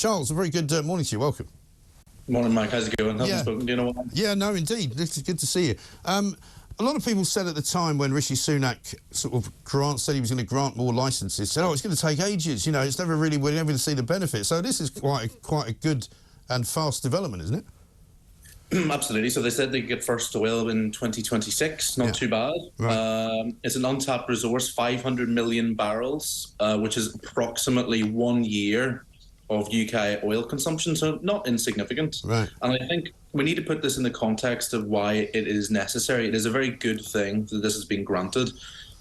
Charles, a very good morning to you. Welcome. Morning, Mike. How's it going? Haven't spoken to you in a while. Yeah, no, indeed. This is good to see you. A lot of people said at the time when Rishi Sunak said he was going to grant more licences, said, it's going to take ages. It's never really, we're never going to see the benefit. So this is quite a good and fast development, isn't it? Absolutely. So they said they get first oil in 2026. Not too bad. Right. It's an untapped resource, 500 million barrels, which is approximately 1 year of UK oil consumption, so not insignificant. Right. And I think we need to put this in the context of why it is necessary. It is a very good thing that this has been granted.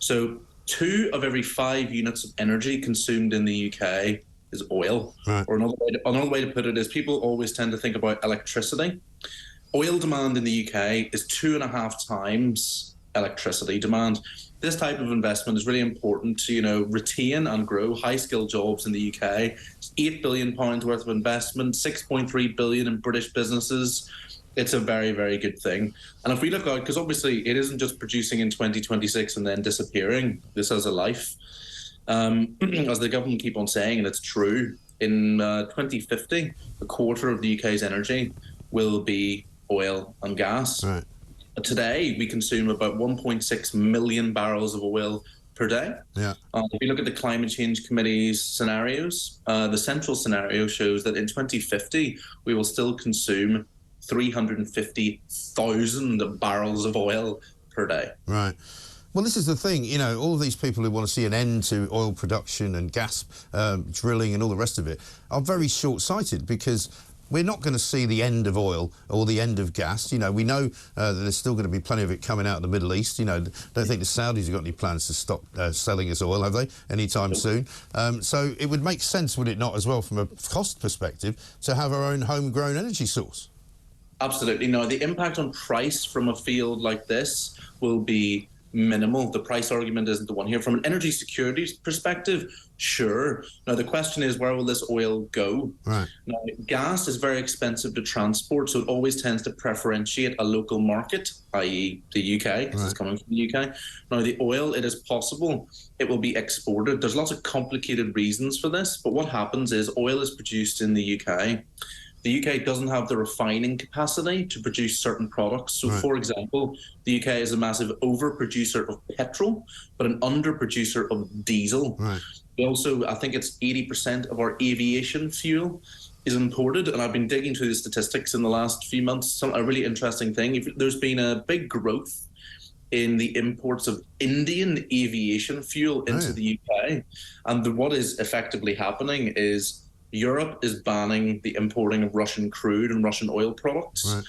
So 2 of every 5 units of energy consumed in the UK is oil. Right. Or another way to put it is people always tend to think about electricity. Oil demand in the UK is 2.5 times electricity demand. This type of investment is really important to, retain and grow high-skilled jobs in the UK. It's £8 billion worth of investment, 6.3 billion in British businesses. It's a very, very good thing. And if we look out, because obviously it isn't just producing in 2026 and then disappearing. This has a life. As the government keep on saying, and it's true, in 2050, a quarter of the UK's energy will be oil and gas. Right. Today, we consume about 1.6 million barrels of oil per day. Yeah. If you look at the Climate Change Committee's scenarios, the central scenario shows that in 2050, we will still consume 350,000 barrels of oil per day. Right. Well, this is the thing, all of these people who want to see an end to oil production and gas drilling and all the rest of it are very short-sighted, because we're not going to see the end of oil or the end of gas. We know that there's still going to be plenty of it coming out of the Middle East. Don't think the Saudis have got any plans to stop selling us oil, have they, anytime soon? So it would make sense, would it not, as well, from a cost perspective, to have our own homegrown energy source? Absolutely. No, the impact on price from a field like this will be minimal. The price argument isn't the one here. From an energy security perspective, sure. Now, the question is, where will this oil go? Right. Now, gas is very expensive to transport, so it always tends to preferentiate a local market, i.e. the UK, because it's coming from the UK. Now, the oil, it is possible it will be exported. There's lots of complicated reasons for this, but what happens is oil is produced in the UK. The UK doesn't have the refining capacity to produce certain products. So, for example, the UK is a massive overproducer of petrol, but an underproducer of diesel. Right. We also, I think it's 80% of our aviation fuel is imported. And I've been digging through the statistics in the last few months. A really interesting thing. There's been a big growth in the imports of Indian aviation fuel into the UK. And what is effectively happening is Europe is banning the importing of Russian crude and Russian oil products. Right.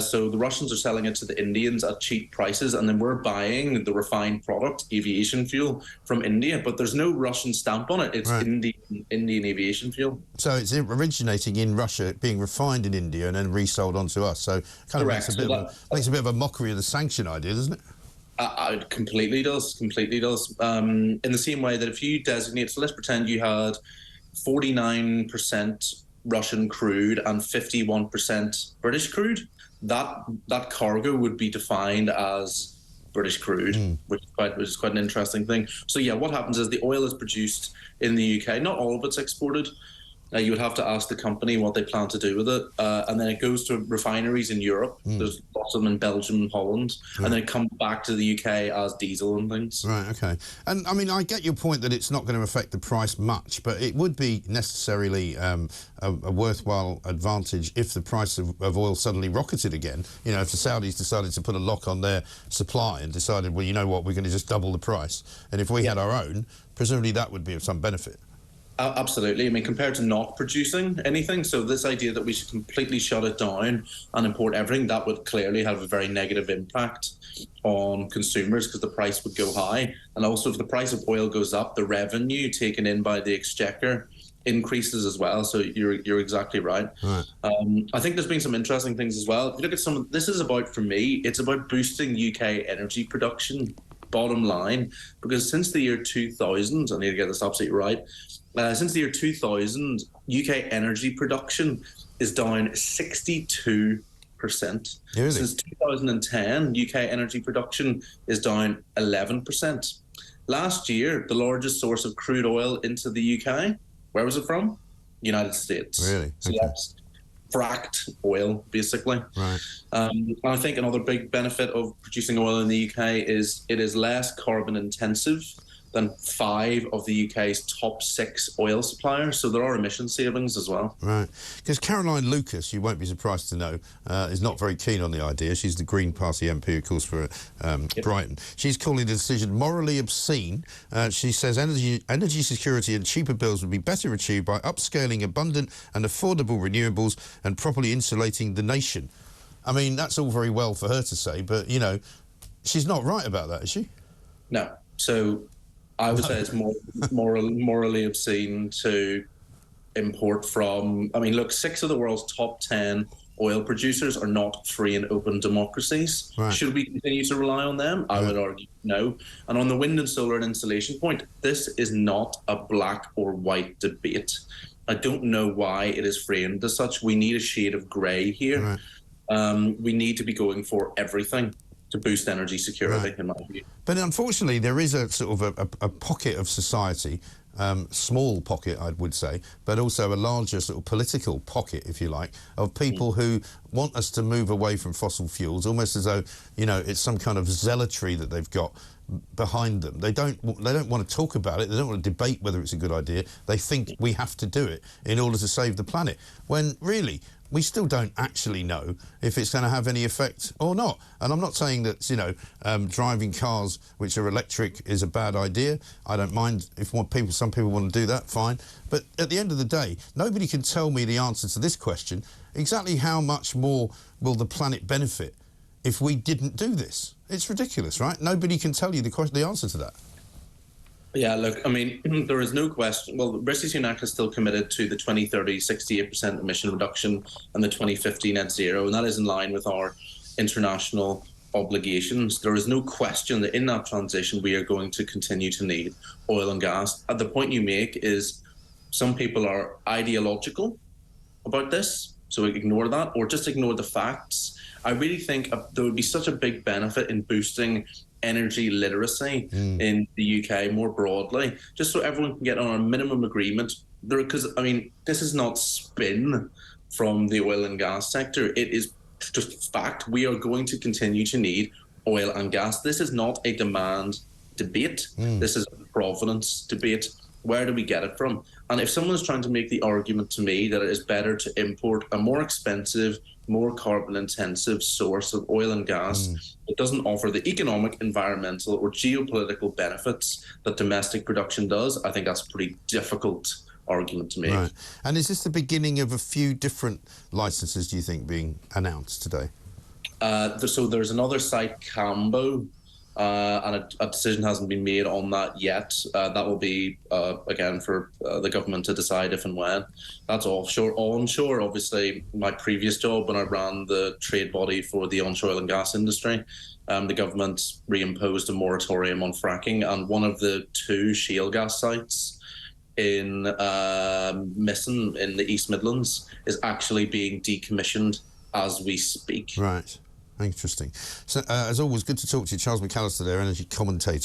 So the Russians are selling it to the Indians at cheap prices, and then we're buying the refined product, aviation fuel, from India. But there's no Russian stamp on it. It's Indian aviation fuel. So it's originating in Russia, being refined in India, and then resold onto us. So it kind of makes a bit of a mockery of the sanction idea, doesn't it? It completely does. In the same way that if you designate, so let's pretend you had 49% Russian crude and 51% British crude, that cargo would be defined as British crude, which is quite an interesting thing. So yeah, what happens is the oil is produced in the UK. Not all of it's exported. You would have to ask the company what they plan to do with it. And then it goes to refineries in Europe. There's lots of them in Belgium and Holland. And then it comes back to the UK as diesel and things. Right, OK. And, I mean, I get your point that it's not going to affect the price much, but it would be necessarily a worthwhile advantage if the price of oil suddenly rocketed again. If the Saudis decided to put a lock on their supply and decided, well, you know what, we're going to just double the price. And if we had our own, presumably that would be of some benefit. Absolutely. I mean, compared to not producing anything, so this idea that we should completely shut it down and import everything, that would clearly have a very negative impact on consumers because the price would go high. And also, if the price of oil goes up, the revenue taken in by the exchequer increases as well. So you're exactly right. I think there's been some interesting things as well. If you look at this is about, for me, it's about boosting UK energy production, bottom line, because since the year 2000, I need to get this absolutely right, since the year 2000, UK energy production is down 62%. Really? Since 2010, UK energy production is down 11%. Last year, the largest source of crude oil into the UK, where was it from? United States. Really? So Okay. that's fracked oil, basically. Right. And I think another big benefit of producing oil in the UK is it is less carbon intensive than 5 of the UK's top 6 oil suppliers. So there are emission savings as well. Right. Because Caroline Lucas, you won't be surprised to know, is not very keen on the idea. She's the Green Party MP, of course, for Brighton. She's calling the decision morally obscene. She says energy security and cheaper bills would be better achieved by upscaling abundant and affordable renewables and properly insulating the nation. I mean, that's all very well for her to say, but, you know, she's not right about that, is she? No. So I would say it's more morally obscene to import from... I mean, look, 6 of the world's top 10 oil producers are not free and open democracies. Right. Should we continue to rely on them? I would argue no. And on the wind and solar and insulation point, this is not a black or white debate. I don't know why it is framed as such. We need a shade of grey here. Right. We need to be going for everything to boost energy security, in my view. But unfortunately, there is a sort of a pocket of society, small pocket, I would say, but also a larger sort of political pocket, if you like, of people who want us to move away from fossil fuels, almost as though, you know, it's some kind of zealotry that they've got behind them. They don't want to talk about it. They don't want to debate whether it's a good idea. They think we have to do it in order to save the planet, when really we still don't actually know if it's going to have any effect or not. And I'm not saying that, you know, driving cars which are electric is a bad idea. I don't mind if some people want to do that, fine. But at the end of the day, nobody can tell me the answer to this question. Exactly how much more will the planet benefit if we didn't do this? It's ridiculous, right? Nobody can tell you the answer to that. Yeah, look, I mean, there is no question. Well, Rishi Sunak is still committed to the 2030 68% emission reduction and the 2050 net zero, and that is in line with our international obligations. There is no question that in that transition we are going to continue to need oil and gas. The point you make is some people are ideological about this, so ignore that, or just ignore the facts. I really think there would be such a big benefit in boosting energy literacy in the UK more broadly, just so everyone can get on a minimum agreement. Because, I mean, this is not spin from the oil and gas sector. It is just fact. We are going to continue to need oil and gas. This is not a demand debate. This is a provenance debate. Where do we get it from? And if someone's trying to make the argument to me that it is better to import a more expensive, more carbon-intensive source of oil and gas that doesn't offer the economic, environmental or geopolitical benefits that domestic production does, I think that's a pretty difficult argument to make. Right. And is this the beginning of a few different licences, do you think, being announced today? So there's another site, Cambo, and a decision hasn't been made on that yet. That will be, again, for the government to decide if and when. That's offshore. Onshore, obviously, my previous job when I ran the trade body for the onshore oil and gas industry, the government reimposed a moratorium on fracking, and one of the 2 shale gas sites in Misson in the East Midlands is actually being decommissioned as we speak. Right. Interesting. So, as always, good to talk to you. Charles McAllister there, energy commentator.